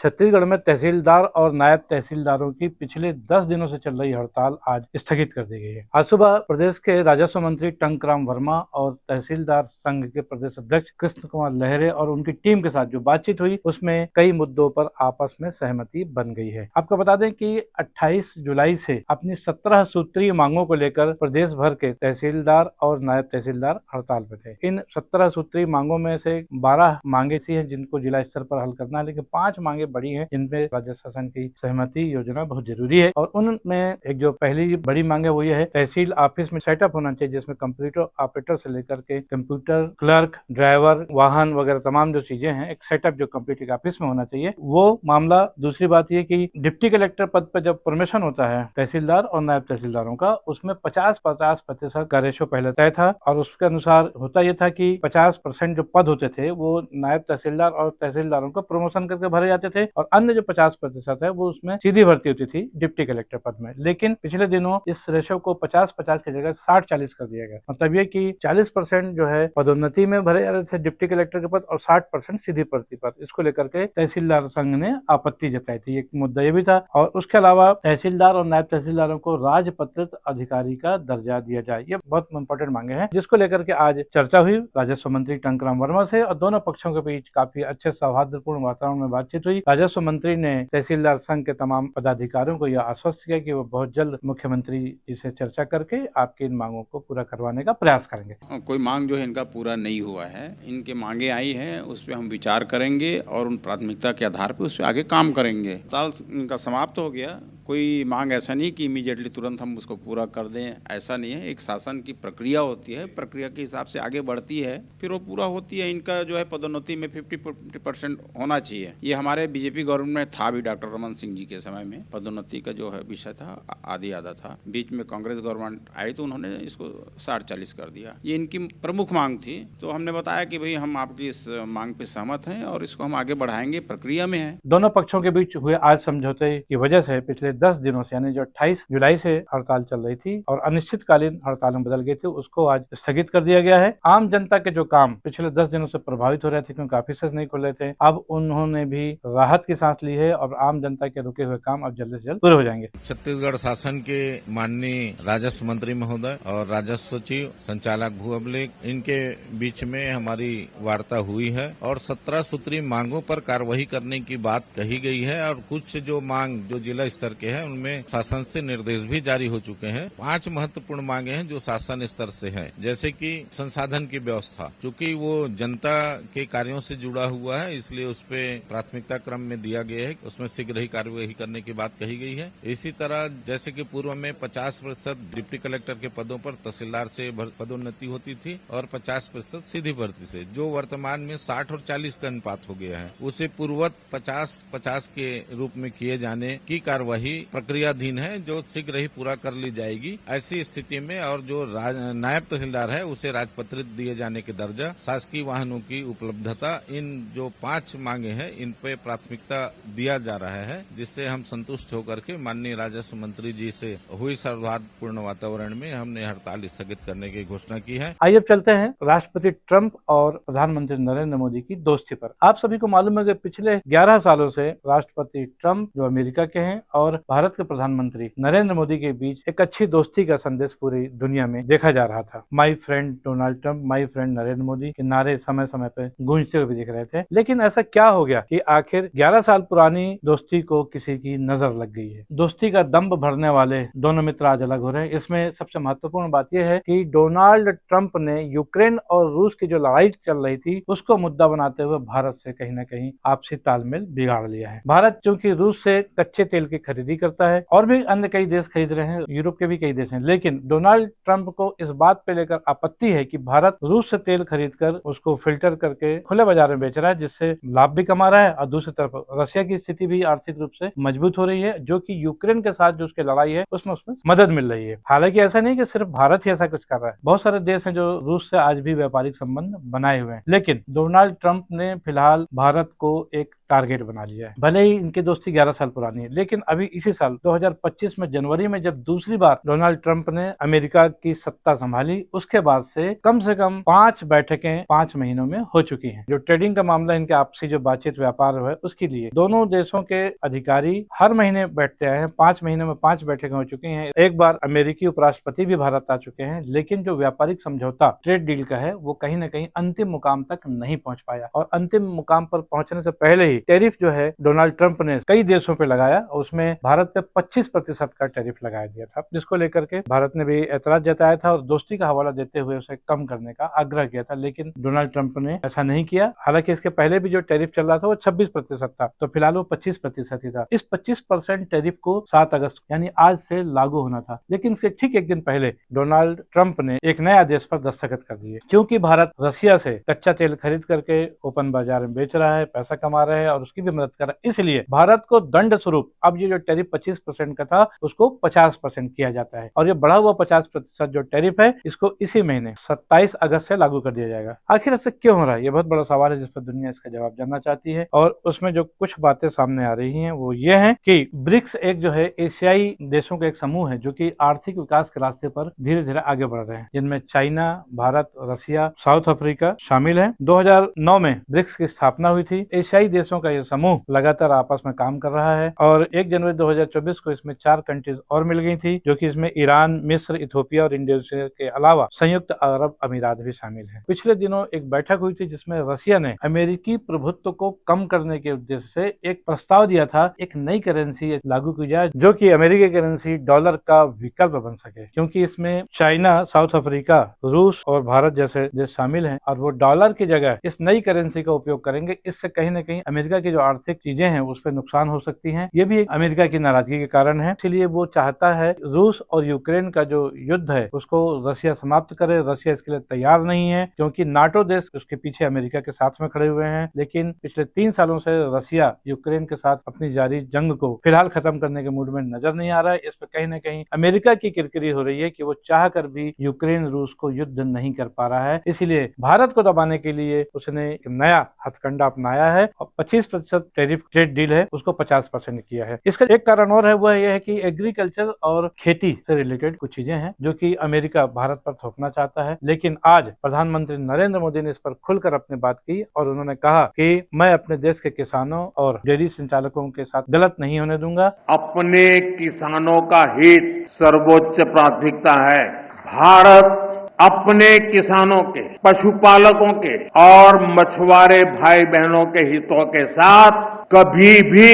छत्तीसगढ़ में तहसीलदार और नायब तहसीलदारों की पिछले 10 दिनों से चल रही हड़ताल आज स्थगित कर दी गई है। आज सुबह प्रदेश के राजस्व मंत्री टंकराम वर्मा और तहसीलदार संघ के प्रदेश अध्यक्ष कृष्ण कुमार लहरे और उनकी टीम के साथ जो बातचीत हुई उसमें कई मुद्दों पर आपस में सहमति बन गई है। आपको बता दें कि 28 जुलाई से अपनी 17 सूत्रीय मांगों को लेकर प्रदेश भर के तहसीलदार और नायब तहसीलदार हड़ताल पे थे। इन 17 सूत्रीय मांगों में से 12 मांगे ऐसी हैं जिनको जिला स्तर पर हल करना है, लेकिन 5 मांगे बड़ी हैं जिनमें राज्य शासन की सहमति योजना बहुत जरूरी है। और उनमें एक जो पहली बड़ी मांग है वो ये है, तहसील ऑफिस में सेटअप होना चाहिए जिसमें कंप्यूटर ऑपरेटर से लेकर के कंप्यूटर क्लर्क, ड्राइवर, वाहन वगैरह तमाम जो चीजें हैं, एक सेटअप जो कंप्यूटर ऑफिस में होना चाहिए वो मामला। दूसरी बात ये कि डिप्टी कलेक्टर पद पर जब प्रमोशन होता है तहसीलदार और नायब तहसीलदारों का, उसमें 50% का रेशो पहले तय था और उसके अनुसार होता यह था कि 50% जो पद होते थे वो नायब तहसीलदार और तहसीलदारों को प्रमोशन करके भरे जाते थे और अन्य जो 50% है वो उसमें सीधी भर्ती होती थी डिप्टी कलेक्टर पद में। लेकिन पिछले दिनों इस रेशो को 50-50 की जगह 60-40 कर दिया गया। मतलब ये कि 40% जो है पदोन्नति में भरे जा रहे थे डिप्टी कलेक्टर के पद और 60% सीधी भर्ती पद। इसको लेकर के तहसीलदार संघ ने आपत्ति जताई थी, एक मुद्दा ये भी था। और उसके अलावा तहसीलदार और नायब तहसीलदारों को राजपत्रित अधिकारी का दर्जा दिया जाए, ये बहुत इंपॉर्टेंट मांगे हैं जिसको लेकर के आज चर्चा हुई राजस्व मंत्री टंकराम वर्मा से और दोनों पक्षों के बीच काफी अच्छे सौहार्दपूर्ण वातावरण में बातचीत हुई। राजस्व मंत्री ने तहसीलदार संघ के तमाम पदाधिकारियों को यह आश्वस्त किया कि वो बहुत जल्द मुख्यमंत्री जी से चर्चा करके आपकी इन मांगों को पूरा करवाने का प्रयास करेंगे। कोई मांग जो है इनका पूरा नहीं हुआ है, इनके मांगे आई हैं उस पर हम विचार करेंगे और उन प्राथमिकता के आधार पर उस पर आगे काम करेंगे। साल इनका समाप्त हो गया, कोई मांग ऐसा नहीं कि इमीडिएटली तुरंत हम उसको पूरा कर दें, ऐसा नहीं है। एक शासन की प्रक्रिया होती है, प्रक्रिया के हिसाब से आगे बढ़ती है, फिर वो पूरा होती है। इनका जो है पदोन्नति में 50% होना चाहिए। ये हमारे बीजेपी गवर्नमेंट में था भी, डॉक्टर रमन सिंह जी के समय में पदोन्नति का जो है विषय था, आधी आधा था। बीच में कांग्रेस गवर्नमेंट आई तो उन्होंने इसको 60-40 कर दिया। ये इनकी प्रमुख मांग थी, तो हमने बताया कि भाई हम आपकी इस मांग पे सहमत हैं और इसको हम आगे बढ़ाएंगे, प्रक्रिया में है। दोनों पक्षों के बीच हुए आज समझौते की वजह से पिछले 10 दिनों से यानी जो 28 जुलाई से हड़ताल चल रही थी और अनिश्चितकालीन हड़ताल में बदल गई थी उसको आज स्थगित कर दिया गया है। आम जनता के जो काम पिछले 10 दिनों से प्रभावित हो रहे थे क्योंकि ऑफिस नहीं खुल रहे थे, अब उन्होंने भी राहत की सांस ली है और आम जनता के रुके हुए काम अब जल्द से जल्द पूरे हो जाएंगे। छत्तीसगढ़ शासन के माननीय राजस्व मंत्री महोदय और राजस्व सचिव संचालक भू अभिलेख, इनके बीच में हमारी वार्ता हुई है और 17 सूत्री मांगों पर कार्रवाई करने की बात कही गई है और कुछ जो मांग जो जिला स्तर के हैं उनमें शासन से निर्देश भी जारी हो चुके हैं। 5 महत्वपूर्ण मांगे हैं जो शासन स्तर से हैं, जैसे कि संसाधन की व्यवस्था, चूंकि वो जनता के कार्यों से जुड़ा हुआ है इसलिए उस पे प्राथमिकता क्रम में दिया गया है, उसमें शीघ्र ही कार्यवाही करने की बात कही गई है। इसी तरह जैसे कि पूर्व में 50% डिप्टी कलेक्टर के पदों पर तहसीलदार से पदोन्नति होती थी और 50% सीधी भर्ती से, जो वर्तमान में 60 और 40 का अनुपात हो गया है, उसे पूर्ववत 50-50 के रूप में किए जाने की कार्यवाही प्रक्रियाधीन है, जो शीघ्र ही पूरा कर ली जाएगी। ऐसी स्थिति में और जो नायब तहसीलदार है उसे राजपत्रित दिए जाने के दर्जा, शासकीय वाहनों की उपलब्धता, इन जो 5 मांगे हैं इन पे प्राथमिकता दिया जा रहा है, जिससे हम संतुष्ट होकर के माननीय राजस्व मंत्री जी से हुई सौहार्दपूर्ण वातावरण में हमने हड़ताल स्थगित करने की घोषणा की है। आइए अब चलते हैं राष्ट्रपति ट्रंप और प्रधानमंत्री नरेंद्र मोदी की दोस्ती पर। आप सभी को मालूम है कि पिछले 11 सालों से राष्ट्रपति ट्रंप जो अमेरिका के हैं और भारत के प्रधानमंत्री नरेंद्र मोदी के बीच एक अच्छी दोस्ती का संदेश पूरी दुनिया में देखा जा रहा था। My friend Donald Trump, my friend Narendra Modi के नारे समय समय पे गूंजते हुए भी दिख रहे थे। लेकिन ऐसा क्या हो गया कि आखिर 11 साल पुरानी दोस्ती को किसी की नजर लग गई है। दोस्ती का दम्भ भरने वाले दोनों मित्र आज अलग हो रहे हैं। इसमें सबसे महत्वपूर्ण बात यह है कि डोनाल्ड ट्रंप ने यूक्रेन और रूस की जो लड़ाई चल रही थी उसको मुद्दा बनाते हुए भारत से कहीं न कहीं आपसी तालमेल बिगाड़ लिया है। भारत चूंकि रूस से कच्चे तेल की खरीदी करता है और भी अन्य कई देश खरीद रहे हैं, यूरोप के भी कई देश हैं, लेकिन डोनाल्ड ट्रंप को इस बात पे लेकर आपत्ति है कि भारत रूस से तेल खरीद कर उसको फिल्टर करके खुले बाजार में बेच रहा है, जिससे लाभ भी कमा रहा है और दूसरी तरफ रशिया की स्थिति भी आर्थिक रूप से मजबूत हो रही है, जो कि यूक्रेन के साथ जो उसकी लड़ाई है उसमें मदद मिल रही है। हालांकि ऐसा नहीं कि सिर्फ भारत ही ऐसा कुछ कर रहा है, बहुत सारे देश हैं जो रूस से आज भी व्यापारिक संबंध बनाए हुए हैं, लेकिन डोनाल्ड ट्रंप ने फिलहाल भारत को एक टारगेट बना लिया है। भले ही इनकी दोस्ती 11 साल पुरानी है, लेकिन अभी इसी साल 2025 में जनवरी में जब दूसरी बार डोनाल्ड ट्रंप ने अमेरिका की सत्ता संभाली, उसके बाद से कम 5 बैठकें 5 महीनों में हो चुकी हैं। जो ट्रेडिंग का मामला, इनके आपसी जो बातचीत व्यापार है, उसके लिए दोनों देशों के अधिकारी हर महीने बैठते आए हैं। 5 महीने में 5 बैठकें हो चुकी हैं। एक बार अमेरिकी उपराष्ट्रपति भी भारत आ चुके हैं, लेकिन जो व्यापारिक समझौता ट्रेड डील का है वो कहीं न कहीं अंतिम मुकाम तक नहीं पहुंच पाया। और अंतिम मुकाम पर पहुंचने से पहले ही टैरिफ जो है डोनाल्ड ट्रंप ने कई देशों पे लगाया, उसमें भारत पे 25% का टैरिफ लगाया दिया था, जिसको लेकर के भारत ने भी एतराज जताया था और दोस्ती का हवाला देते हुए उसे कम करने का आग्रह किया था। लेकिन डोनाल्ड ट्रंप ने ऐसा नहीं किया। हालांकि इसके पहले भी जो टैरिफ चल रहा था वो 26% था, तो फिलहाल वो 25% ही था। इस 25% टैरिफ को 7 अगस्त यानी आज से लागू होना था, लेकिन इसके ठीक एक दिन पहले डोनाल्ड ट्रंप ने एक नए आदेश पर दस्तखत कर दिए। क्योंकि भारत रशिया से कच्चा तेल खरीद करके ओपन बाजार में बेच रहा है, पैसा कमा रहा है और उसकी भी मदद कर रहा है, इसलिए भारत को दंड स्वरूप अब ये जो टैरिफ 25% का था उसको 50% किया जाता है। और ये बढ़ा हुआ 50% जो टैरिफ है, इसको इसी महीने 27 अगस्त से लागू कर दिया जाएगा। आखिर ऐसे क्यों हो रहा है, ये बहुत बड़ा सवाल है जिस पर दुनिया इसका जवाब जानना चाहती है। और उसमें जो कुछ बातें सामने आ रही हैं वो ये है कि ब्रिक्स एक जो है एशियाई देशों का एक समूह है जो कि आर्थिक विकास के रास्ते पर धीरे धीरे आगे बढ़ रहे हैं, जिनमें China, Bharat, Russia, south Africa शामिल है। 2009 में ब्रिक्स की स्थापना हुई थी। एशियाई देशों का यह समूह लगातार आपस में काम कर रहा है और 1 जनवरी 2024 को इसमें 4 कंट्रीज और मिल गई थी, जो कि इसमें ईरान, मिस्र, इथोपिया और इंडोनेशिया के अलावा संयुक्त अरब अमीरात भी शामिल है। पिछले दिनों एक बैठक हुई थी जिसमें रशिया ने अमेरिकी प्रभुत्व को कम करने के उद्देश्य से एक प्रस्ताव दिया था, एक नई करेंसी लागू की जाए जो कि अमेरिकी करेंसी डॉलर का विकल्प बन सके, क्योंकि इसमें चाइना, साउथ अफ्रीका, रूस और भारत जैसे देश शामिल हैं और वो डॉलर की जगह इस नई करेंसी का उपयोग करेंगे। इससे कहीं न कहीं अमेरिका की जो आर्थिक चीजें हैं उस पर नुकसान हो सकती हैं। ये भी एक अमेरिका की नाराजगी के कारण है, इसलिए वो चाहता है रूस और यूक्रेन का जो युद्ध है उसको रशिया समाप्त करे। रशिया इसके लिए तैयार नहीं है, क्योंकि नाटो देश उसके पीछे अमेरिका के साथ में खड़े हुए हैं। लेकिन पिछले 3 सालों से रशिया यूक्रेन के साथ अपनी जारी जंग को फिलहाल खत्म करने के मूड में नजर नहीं आ रहा है। इस पर कहीं न कहीं अमेरिका की किरकिरी हो रही है कि वो चाह कर भी यूक्रेन रूस को युद्ध नहीं कर पा रहा है। इसीलिए भारत को दबाने के लिए उसने एक नया हथकंडा अपनाया है और 25% टैरिफ ट्रेड डील है उसको 50% किया है। इसका एक कारण और है, वह यह है कि एग्रीकल्चर और खेती से रिलेटेड कुछ चीजें हैं जो कि अमेरिका भारत पर थोपना चाहता है। लेकिन आज प्रधानमंत्री नरेंद्र मोदी ने इस पर खुलकर अपनी बात की और उन्होंने कहा कि मैं अपने देश के किसानों और डेयरी संचालकों के साथ गलत नहीं होने दूंगा। अपने किसानों का हित सर्वोच्च प्राथमिकता है। भारत अपने किसानों के, पशुपालकों के और मछुआरे भाई बहनों के हितों के साथ कभी भी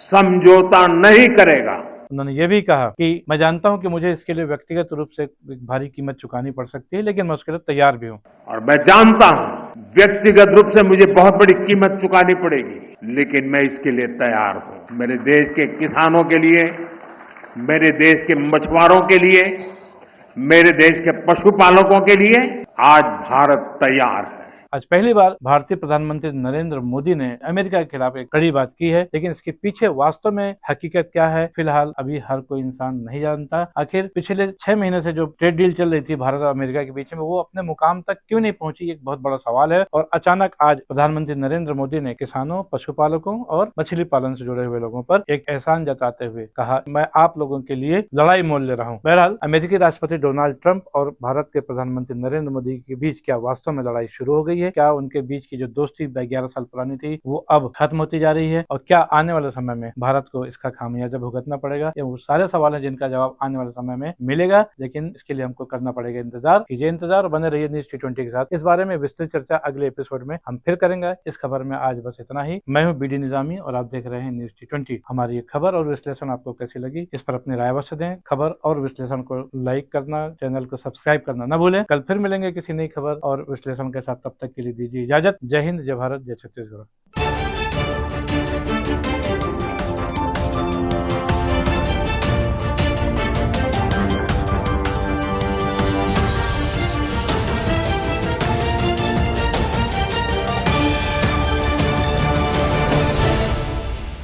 समझौता नहीं करेगा। उन्होंने ये भी कहा कि मैं जानता हूं कि मुझे इसके लिए व्यक्तिगत रूप से एक भारी कीमत चुकानी पड़ सकती है, लेकिन मैं उसके लिए तैयार भी हूं। और मैं जानता हूं व्यक्तिगत रूप से मुझे बहुत बड़ी कीमत चुकानी पड़ेगी, लेकिन मैं इसके लिए तैयार हूं। मेरे देश के किसानों के लिए, मेरे देश के मछुआरों के लिए, मेरे देश के पशुपालकों के लिए आज भारत तैयार है। आज पहली बार भारतीय प्रधानमंत्री नरेंद्र मोदी ने अमेरिका के खिलाफ एक कड़ी बात की है, लेकिन इसके पीछे वास्तव में हकीकत क्या है फिलहाल अभी हर कोई इंसान नहीं जानता। आखिर पिछले 6 महीने से जो ट्रेड डील चल रही थी भारत और अमेरिका के बीच में, वो अपने मुकाम तक क्यों नहीं पहुंची, एक बहुत बड़ा सवाल है। और अचानक आज प्रधानमंत्री नरेंद्र मोदी ने किसानों, पशुपालकों और मछली पालन से जुड़े हुए लोगों पर एक एहसान जताते हुए कहा, मैं आप लोगों के लिए लड़ाई मोल ले रहा हूँ। बहरहाल अमेरिकी राष्ट्रपति डोनाल्ड ट्रंप और भारत के प्रधानमंत्री नरेंद्र मोदी के बीच क्या वास्तव में लड़ाई शुरू हो गई है? क्या उनके बीच की जो दोस्ती 11 साल पुरानी थी वो अब खत्म होती जा रही है? और क्या आने वाले समय में भारत को इसका खामियाजा भुगतना पड़ेगा? ये वो सारे सवाल हैं जिनका जवाब आने वाले समय में मिलेगा, लेकिन इसके लिए हमको करना पड़ेगा इंतजार। कीजिए इंतजार और बने रहिए न्यूज T20 के साथ। इस बारे में विस्तृत चर्चा अगले एपिसोड में हम फिर करेंगे। इस खबर में आज बस इतना ही। मैं हूं BD निजामी और आप देख रहे हैं न्यूज T20। हमारी ये खबर और विश्लेषण आपको कैसी लगी, इस पर अपनी राय अवश्य दें। खबर और विश्लेषण को लाइक करना, चैनल को सब्सक्राइब करना न भूलें। कल फिर मिलेंगे किसी नई खबर और विश्लेषण के साथ, तब तक के लिए दीजिए इजाजत। जय हिंद, जय भारत, जय छत्तीसगढ़।